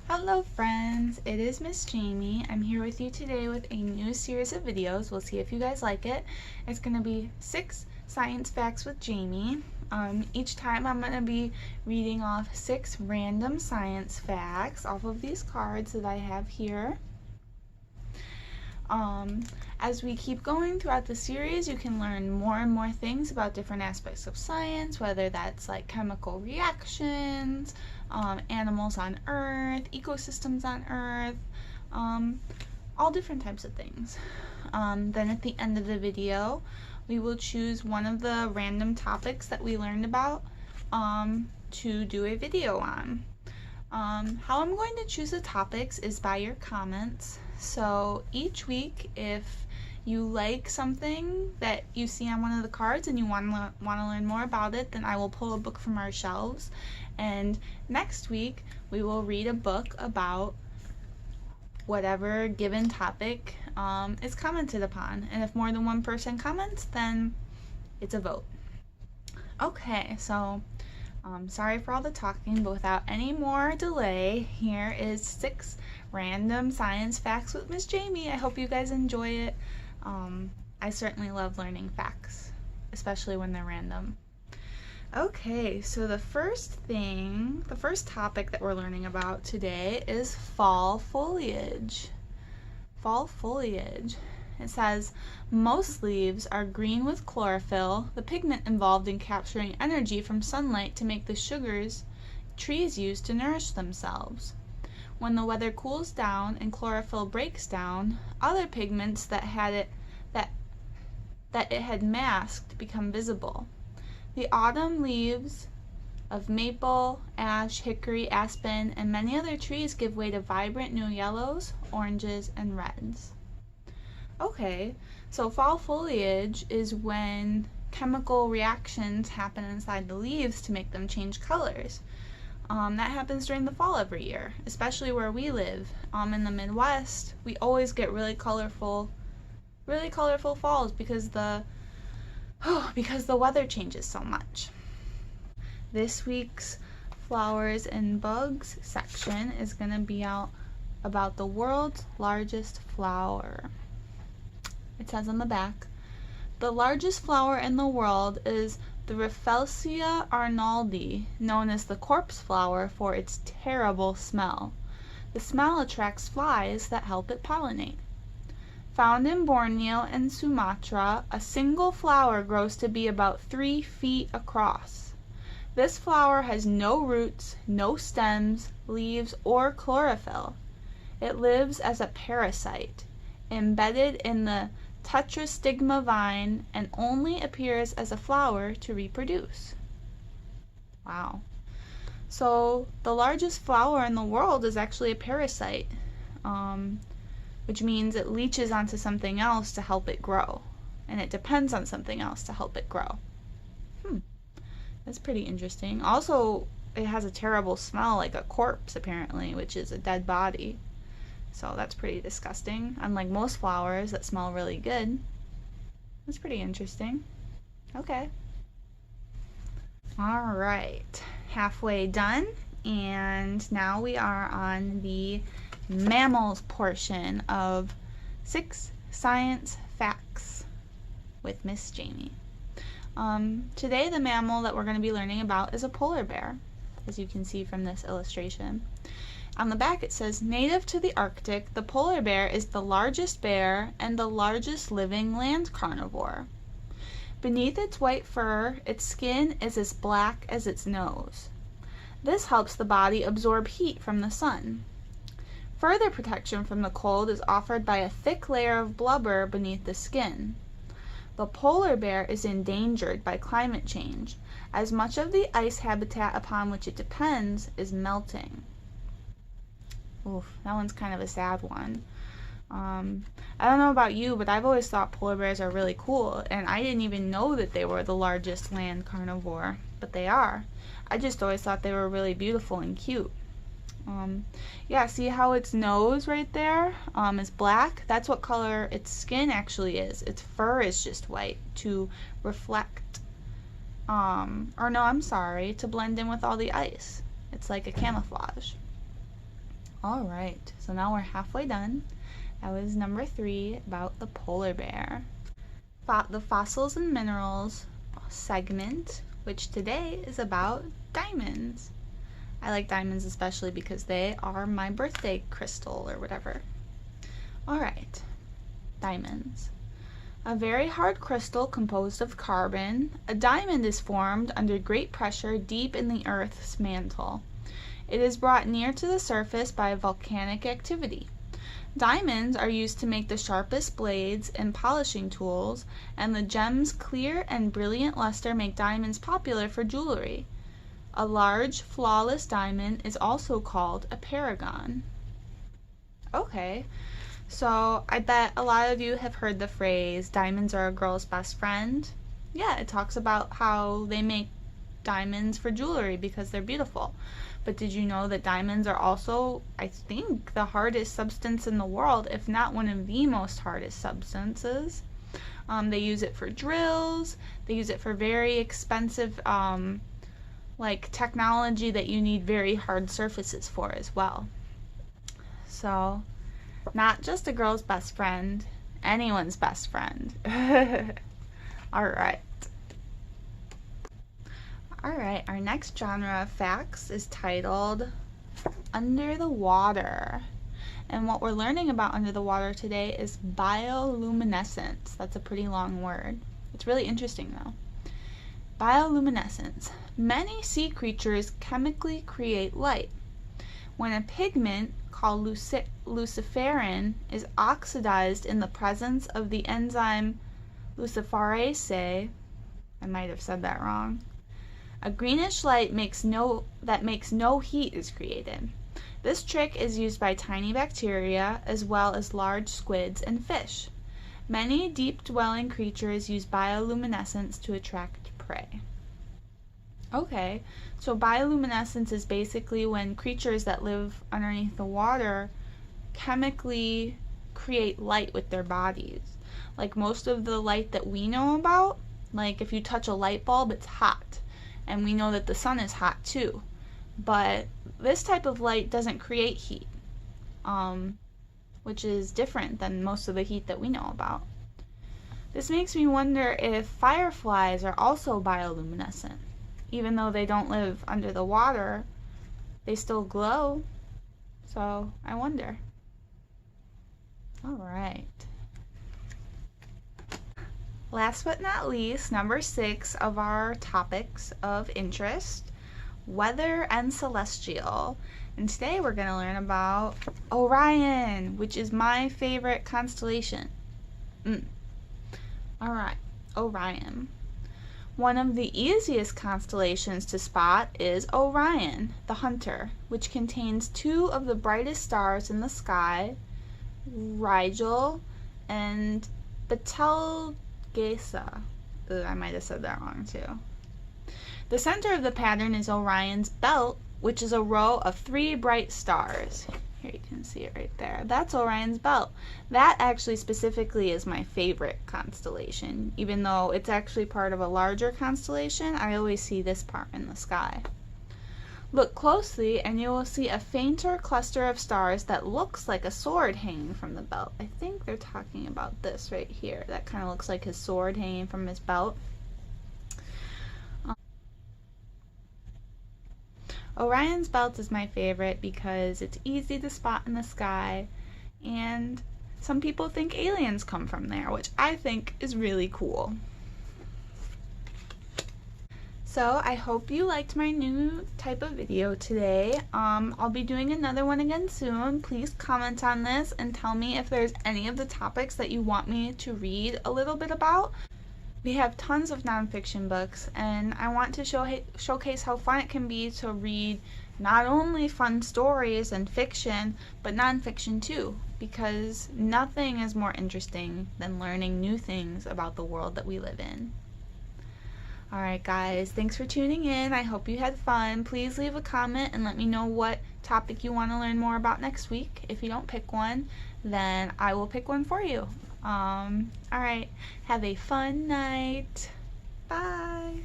Hello friends, it is Miss Jamie. I'm here with you today with a new series of videos. We'll see if you guys like it. It's going to be 6 science facts with Jamie. Each time I'm going to be reading off 6 random science facts off of these cards that I have here. As we keep going throughout the series, you can learn more and more things about different aspects of science, whether that's like chemical reactions, animals on Earth, ecosystems on Earth, all different types of things. Then at the end of the video, we will choose one of the random topics that we learned about to do a video on. How I'm going to choose the topics is by your comments. So each week, if you like something that you see on one of the cards and you want to learn more about it, then I will pull a book from our shelves. And next week, we will read a book about whatever given topic is commented upon. And if more than one person comments, then it's a vote. Okay, so sorry for all the talking, but without any more delay, here is 6 random science facts with Miss Jamie. I hope you guys enjoy it. I certainly love learning facts, especially when they're random. Okay, so the first topic that we're learning about today is fall foliage. Fall foliage. It says, most leaves are green with chlorophyll, the pigment involved in capturing energy from sunlight to make the sugars trees use to nourish themselves. When the weather cools down and chlorophyll breaks down, other pigments that it had masked become visible. The autumn leaves of maple, ash, hickory, aspen, and many other trees give way to vibrant new yellows, oranges, and reds. Okay, so fall foliage is when chemical reactions happen inside the leaves to make them change colors. That happens during the fall every year, especially where we live. In the Midwest, we always get really colorful falls because the weather changes so much. This week's flowers and bugs section is going to be out about the world's largest flower. It says on the back, the largest flower in the world is the Rafflesia arnoldi, known as the corpse flower for its terrible smell. The smell attracts flies that help it pollinate. Found in Borneo and Sumatra, a single flower grows to be about 3 feet across. This flower has no roots, no stems, leaves, or chlorophyll. It lives as a parasite, embedded in the tetrastigma vine, and only appears as a flower to reproduce. Wow. So the largest flower in the world is actually a parasite, which means it leaches onto something else to help it grow, and it depends on something else to help it grow. That's pretty interesting. Also, it has a terrible smell, like a corpse apparently, which is a dead body. So that's pretty disgusting, unlike most flowers that smell really good. That's pretty interesting. Okay. Alright, halfway done, and now we are on the mammals portion of 6 science facts with Miss Jamie. Today the mammal that we're going to be learning about is a polar bear, as you can see from this illustration. On the back it says, native to the Arctic, the polar bear is the largest bear and the largest living land carnivore. Beneath its white fur, its skin is as black as its nose. This helps the body absorb heat from the sun. Further protection from the cold is offered by a thick layer of blubber beneath the skin. The polar bear is endangered by climate change, as much of the ice habitat upon which it depends is melting. Oof, that one's kind of a sad one. I don't know about you, but I've always thought polar bears are really cool, and I didn't even know that they were the largest land carnivore, but they are. I just always thought they were really beautiful and cute. Yeah, see how its nose right there is black? That's what color its skin actually is. Its fur is just white to reflect, to blend in with all the ice. It's like a camouflage. All right, so now we're halfway done. That was number 3 about the polar bear. The fossils and minerals segment, which today is about diamonds. I like diamonds especially because they are my birthday crystal or whatever. All right, diamonds. A very hard crystal composed of carbon, a diamond is formed under great pressure deep in the Earth's mantle. It is brought near to the surface by volcanic activity. Diamonds are used to make the sharpest blades and polishing tools, and the gem's clear and brilliant luster make diamonds popular for jewelry. A large, flawless diamond is also called a paragon. Okay, so I bet a lot of you have heard the phrase, diamonds are a girl's best friend. Yeah, it talks about how they make diamonds for jewelry because they're beautiful. But did you know that diamonds are also, I think, the hardest substance in the world, if not one of the most hardest substances? They use it for drills. They use it for very expensive, like technology that you need very hard surfaces for as well. So, not just a girl's best friend, anyone's best friend. All right. Alright, our next genre of facts is titled Under the Water. And what we're learning about under the water today is bioluminescence. That's a pretty long word. It's really interesting though. Bioluminescence. Many sea creatures chemically create light. When a pigment called luciferin is oxidized in the presence of the enzyme luciferase, I might have said that wrong, a greenish light that makes no heat is created. This trick is used by tiny bacteria as well as large squids and fish. Many deep-dwelling creatures use bioluminescence to attract prey. Okay, so bioluminescence is basically when creatures that live underneath the water chemically create light with their bodies. Like most of the light that we know about, like if you touch a light bulb, it's hot. And we know that the sun is hot too. But this type of light doesn't create heat, which is different than most of the heat that we know about. This makes me wonder if fireflies are also bioluminescent. Even though they don't live under the water, they still glow. So I wonder. All right. Last but not least, number 6 of our topics of interest, weather and celestial. And today we're going to learn about Orion, which is my favorite constellation. Alright, Orion. One of the easiest constellations to spot is Orion, the Hunter, which contains 2 of the brightest stars in the sky, Rigel and Betelgeuse. I might have said that wrong too. The center of the pattern is Orion's belt, which is a row of 3 bright stars. Here you can see it right there. That's Orion's belt. That actually specifically is my favorite constellation. Even though it's actually part of a larger constellation, I always see this part in the sky. Look closely and you will see a fainter cluster of stars that looks like a sword hanging from the belt. I think they're talking about this right here. That kind of looks like his sword hanging from his belt. Orion's belt is my favorite because it's easy to spot in the sky, and some people think aliens come from there, which I think is really cool. So I hope you liked my new type of video today. I'll be doing another one again soon. Please comment on this and tell me if there's any of the topics that you want me to read a little bit about. We have tons of nonfiction books, and I want to showcase how fun it can be to read not only fun stories and fiction, but nonfiction too, because nothing is more interesting than learning new things about the world that we live in. Alright guys, thanks for tuning in. I hope you had fun. Please leave a comment and let me know what topic you want to learn more about next week. If you don't pick one, then I will pick one for you. Alright, have a fun night. Bye.